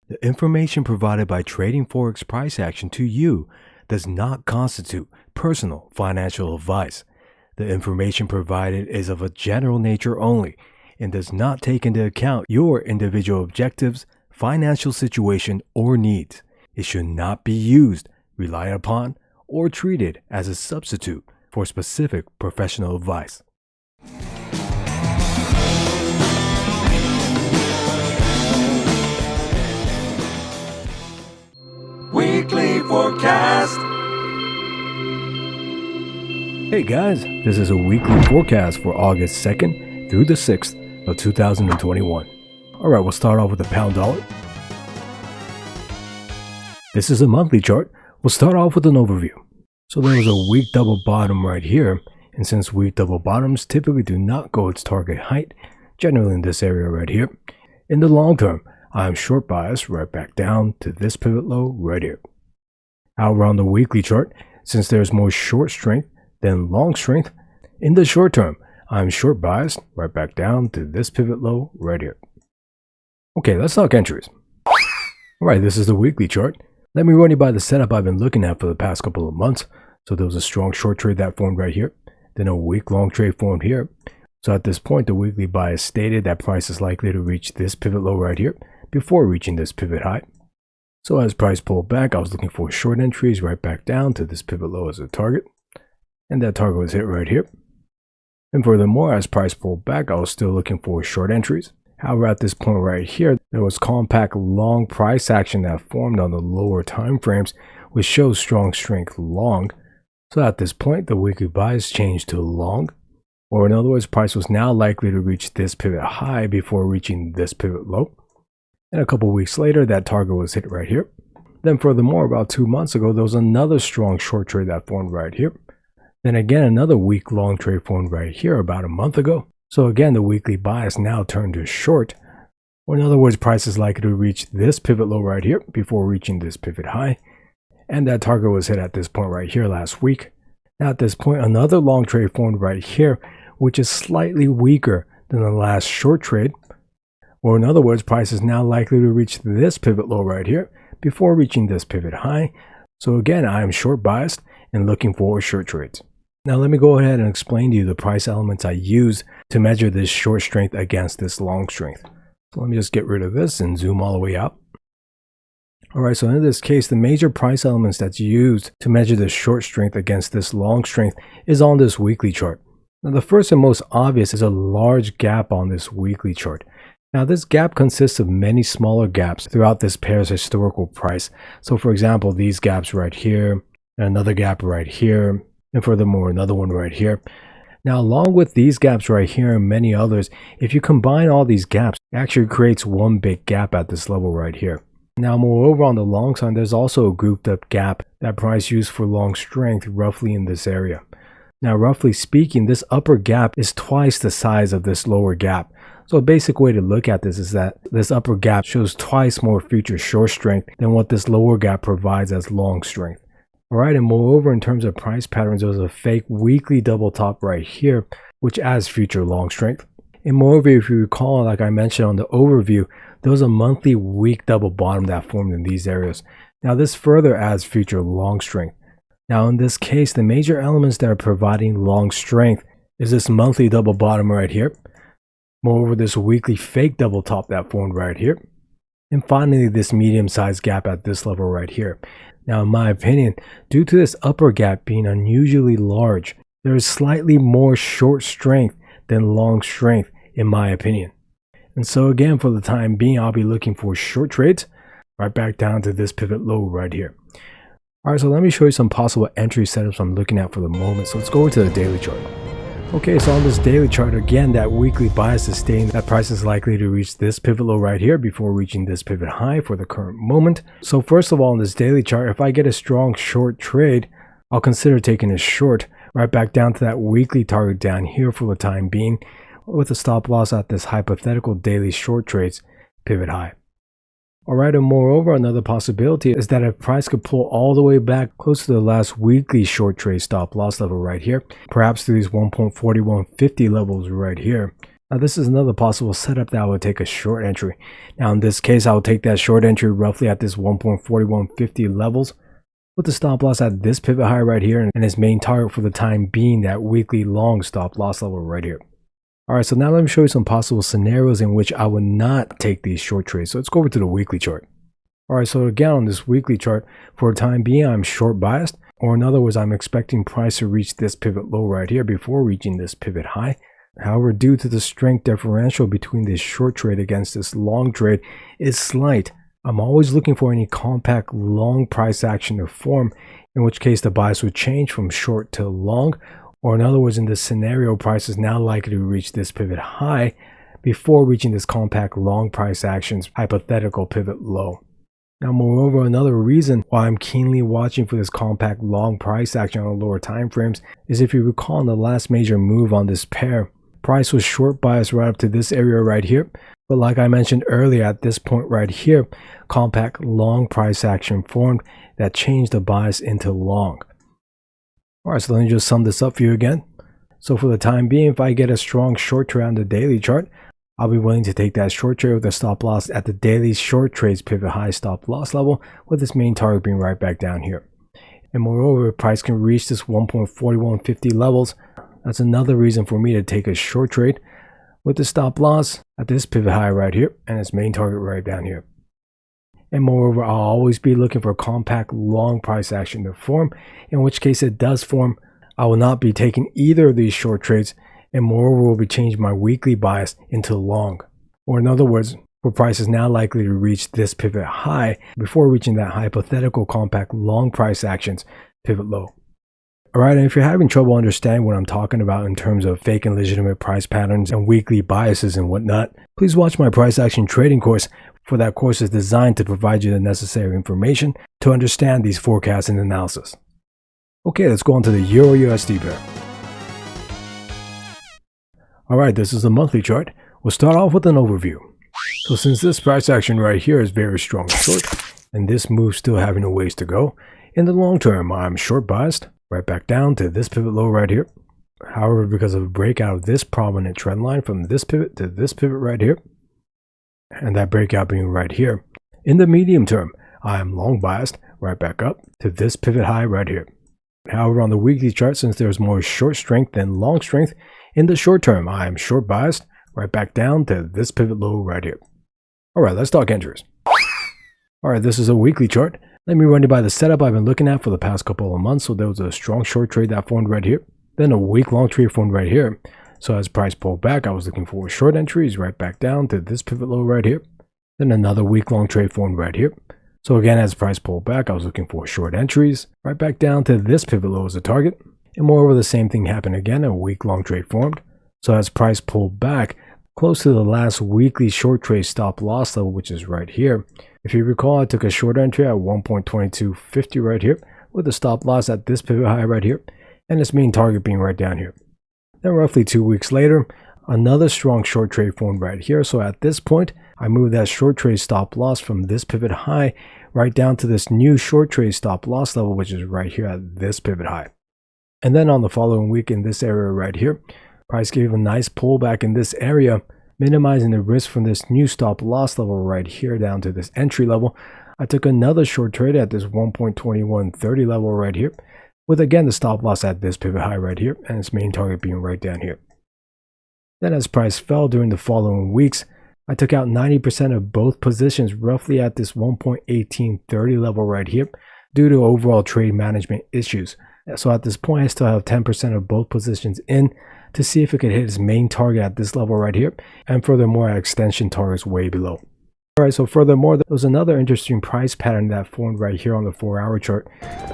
The information provided by Trading Forex Price Action to you does not constitute personal financial advice. The information provided is of a general nature only and does not take into account your individual objectives, financial situation, or needs. It should not be used, relied upon, or treated as a substitute for specific professional advice. Weekly Forecast. Hey guys, this is a weekly forecast for August 2nd through the 6th of 2021. Alright, we'll start off with the pound dollar. This is a monthly chart. We'll start off with an overview. So there was a weak double bottom right here, and since weak double bottoms typically do not go its target height, generally in this area right here, in the long term, I am short biased right back down to this pivot low right here. However, on the weekly chart, since there's more short strength than long strength, in the short term, I am short biased right back down to this pivot low right here. Okay, let's talk entries. Alright, this is the weekly chart. Let me run you by the setup I've been looking at for the past couple of months. So there was a strong short trade that formed right here, then a weak long trade formed here. So at this point, the weekly bias stated that price is likely to reach this pivot low right here before reaching this pivot high. So as price pulled back, I was looking for short entries right back down to this pivot low as a target. And that target was hit right here. And furthermore, as price pulled back, I was still looking for short entries. However, at this point right here, there was compact long price action that formed on the lower time frames, which shows strong strength long. So at this point, the weekly bias changed to long, or in other words, price was now likely to reach this pivot high before reaching this pivot low. And a couple weeks later, that target was hit right here. Then furthermore, about 2 months ago, there was another strong short trade that formed right here. Then again, another weak long trade formed right here about a month ago. So again, the weekly bias now turned to short, or in other words, price is likely to reach this pivot low right here before reaching this pivot high. And that target was hit at this point right here last week. Now at this point, another long trade formed right here, which is slightly weaker than the last short trade. Or in other words, price is now likely to reach this pivot low right here before reaching this pivot high. So again, I am short biased and looking for short trades. Now let me go ahead and explain to you the price elements I used to measure this short strength against this long strength. So let me just get rid of this and zoom all the way out. Alright, so in this case, the major price elements that's used to measure the short strength against this long strength is on this weekly chart. Now the first and most obvious is a large gap on this weekly chart. Now this gap consists of many smaller gaps throughout this pair's historical price. So for example, these gaps right here, and another gap right here, and furthermore another one right here. Now along with these gaps right here and many others, if you combine all these gaps, it actually creates one big gap at this level right here. Now moreover, on the long side, there's also a grouped up gap that price used for long strength roughly in this area. Now roughly speaking, this upper gap is twice the size of this lower gap. So a basic way to look at this is that this upper gap shows twice more future short strength than what this lower gap provides as long strength. Alright, and moreover, in terms of price patterns, there was a fake weekly double top right here, which adds future long strength. And moreover, if you recall, like I mentioned on the overview, there was a monthly weak double bottom that formed in these areas. Now this further adds future long strength. Now in this case, the major elements that are providing long strength is this monthly double bottom right here. Moreover, this weekly fake double top that formed right here. And finally, this medium-sized gap at this level right here. Now, in my opinion, due to this upper gap being unusually large, there is slightly more short strength than long strength, in my opinion. And so again, for the time being, I'll be looking for short trades right back down to this pivot low right here. Alright, so let me show you some possible entry setups I'm looking at for the moment. So let's go into the daily chart. Okay, so on this daily chart, again, that weekly bias is stating that price is likely to reach this pivot low right here before reaching this pivot high for the current moment. So first of all, on this daily chart, if I get a strong short trade, I'll consider taking a short right back down to that weekly target down here for the time being, with a stop loss at this hypothetical daily short trades pivot high. Alright, and moreover, another possibility is that if price could pull all the way back close to the last weekly short trade stop loss level right here, perhaps to these 1.4150 levels right here, Now this is another possible setup that I would take a short entry. Now in this case, I will take that short entry roughly at this 1.4150 levels with the stop loss at this pivot high right here, and its main target for the time being that weekly long stop loss level right here. Alright, so now let me show you some possible scenarios in which I would not take these short trades. So let's go over to the weekly chart. Alright, so again on this weekly chart, for the time being I'm short biased, or in other words I'm expecting price to reach this pivot low right here before reaching this pivot high. However, due to the strength differential between this short trade against this long trade is slight, I'm always looking for any compact long price action to form, in which case the bias would change from short to long, or in other words, in this scenario, price is now likely to reach this pivot high before reaching this compact long price action's hypothetical pivot low. Now, moreover, another reason why I'm keenly watching for this compact long price action on the lower time frames is if you recall in the last major move on this pair, price was short biased right up to this area right here, but like I mentioned earlier, at this point right here, compact long price action formed that changed the bias into long. Alright, so let me just sum this up for you again. So for the time being, if I get a strong short trade on the daily chart, I'll be willing to take that short trade with a stop loss at the daily short trades pivot high stop loss level, with its main target being right back down here. And moreover, if price can reach this 1.4150 levels, that's another reason for me to take a short trade with the stop loss at this pivot high right here and its main target right down here. And moreover, I'll always be looking for a compact long price action to form, in which case it does form, I will not be taking either of these short trades, and moreover will be changing my weekly bias into long. Or in other words, where price is now likely to reach this pivot high before reaching that hypothetical compact long price action's pivot low. Alright, and if you're having trouble understanding what I'm talking about in terms of fake and legitimate price patterns and weekly biases and whatnot, please watch my price action trading course, for that course is designed to provide you the necessary information to understand these forecasts and analysis. Okay, let's go on to the Euro-USD pair. Alright, this is the monthly chart. We'll start off with an overview. So since this price action right here is very strong and short, and this move still having a ways to go, in the long term I'm short biased, right back down to this pivot low right here. However, because of a breakout of this prominent trend line from this pivot to this pivot right here, and that breakout being right here, in the medium term, I am long biased right back up to this pivot high right here. However, on the weekly chart, since there's more short strength than long strength, in the short term, I am short biased right back down to this pivot low right here. Alright, let's talk entries. Alright, this is a weekly chart. Let me run you by the setup I've been looking at for the past couple of months. So there was a strong short trade that formed right here, then a week long trade formed right here. So as price pulled back, I was looking for short entries right back down to this pivot low right here. Then another week long trade formed right here. So again, as price pulled back, I was looking for short entries right back down to this pivot low as a target. And moreover, the same thing happened again, a week long trade formed. So as price pulled back close to the last weekly short trade stop loss level, which is right here. If you recall, I took a short entry at 1.2250 right here with a stop loss at this pivot high right here, and its main target being right down here. Then roughly 2 weeks later, another strong short trade formed right here. So at this point, I moved that short trade stop loss from this pivot high right down to this new short trade stop loss level, which is right here at this pivot high. And then on the following week in this area right here, price gave a nice pullback in this area, minimizing the risk from this new stop loss level right here down to this entry level. I took another short trade at this 1.2130 level right here, with again the stop loss at this pivot high right here, and its main target being right down here. Then as price fell during the following weeks, I took out 90% of both positions roughly at this 1.1830 level right here due to overall trade management issues. So at this point, I still have 10% of both positions in to see if it could hit its main target at this level right here, and furthermore at extension targets way below. Alright, so furthermore, there was another interesting price pattern that formed right here on the 4-hour chart.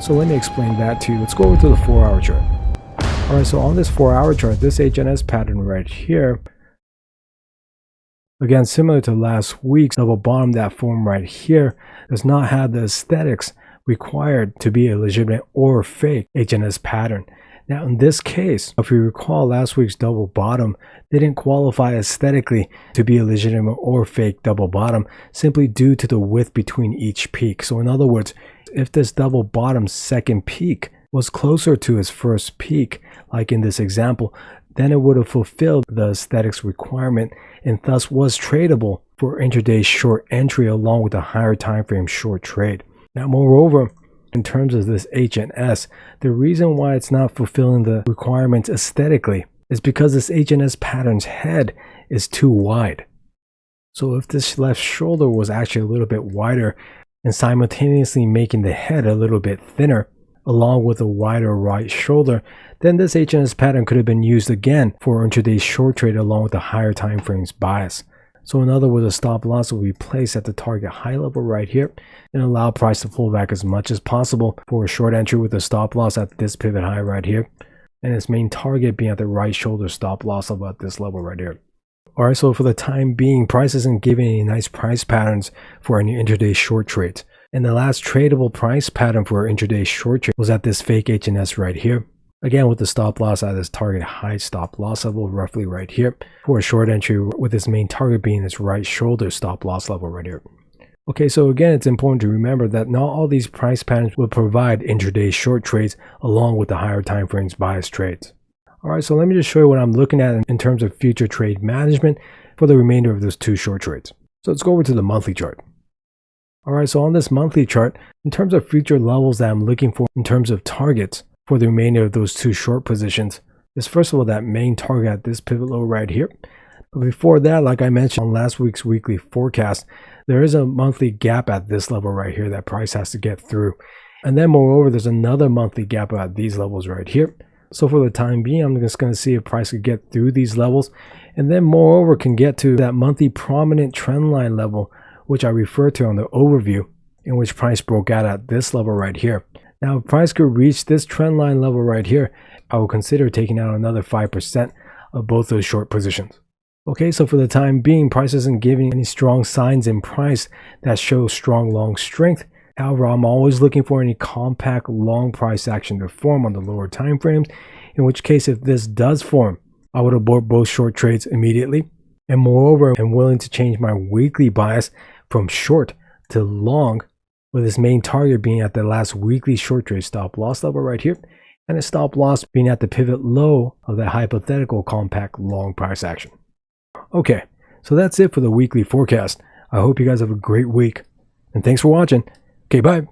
So let me explain that to you. Let's go over to the 4-hour chart. Alright, so on this 4-hour chart, this HNS pattern right here, again, similar to last week's double bottom that formed right here, does not have the aesthetics required to be a legitimate or fake HNS pattern. Now in this case, if you recall, last week's double bottom didn't qualify aesthetically to be a legitimate or fake double bottom simply due to the width between each peak. So in other words, if this double bottom's second peak was closer to its first peak, like in this example, then it would have fulfilled the aesthetics requirement and thus was tradable for intraday short entry along with a higher time frame short trade. Now, moreover, in terms of this HNS, the reason why it's not fulfilling the requirements aesthetically is because this HNS pattern's head is too wide. So if this left shoulder was actually a little bit wider and simultaneously making the head a little bit thinner along with a wider right shoulder, then this HNS pattern could have been used again for intraday short trade along with a higher time frames bias. So in other words, a stop loss will be placed at the target high level right here and allow price to pull back as much as possible for a short entry with a stop loss at this pivot high right here, and its main target being at the right shoulder stop loss level at this level right here. Alright, so for the time being, price isn't giving any nice price patterns for any intraday short trades. And the last tradable price pattern for intraday short trade was at this fake HNS right here. Again, with the stop loss at this target high stop loss level roughly right here for a short entry with its main target being its right shoulder stop loss level right here. Okay, so again, it's important to remember that not all these price patterns will provide intraday short trades along with the higher time frames bias trades. Alright, so let me just show you what I'm looking at in terms of future trade management for the remainder of those two short trades. So let's go over to the monthly chart. Alright, so on this monthly chart, in terms of future levels that I'm looking for in terms of targets for the remainder of those two short positions is first of all that main target at this pivot low right here. But before that, like I mentioned on last week's weekly forecast, there is a monthly gap at this level right here that price has to get through. And then moreover, there's another monthly gap at these levels right here. So for the time being, I'm just going to see if price could get through these levels and then moreover can get to that monthly prominent trend line level, which I referred to on the overview, in which price broke out at this level right here. Now, if price could reach this trend line level right here, I will consider taking out another 5% of both those short positions. Okay, so for the time being, price isn't giving any strong signs in price that show strong long strength. However, I'm always looking for any compact long price action to form on the lower time frames, in which case if this does form, I would abort both short trades immediately. And moreover, I'm willing to change my weekly bias from short to long, with its main target being at the last weekly short trade stop loss level right here, and a stop loss being at the pivot low of that hypothetical compact long price action. Okay, so that's it for the weekly forecast. I hope you guys have a great week, and thanks for watching. Okay, bye.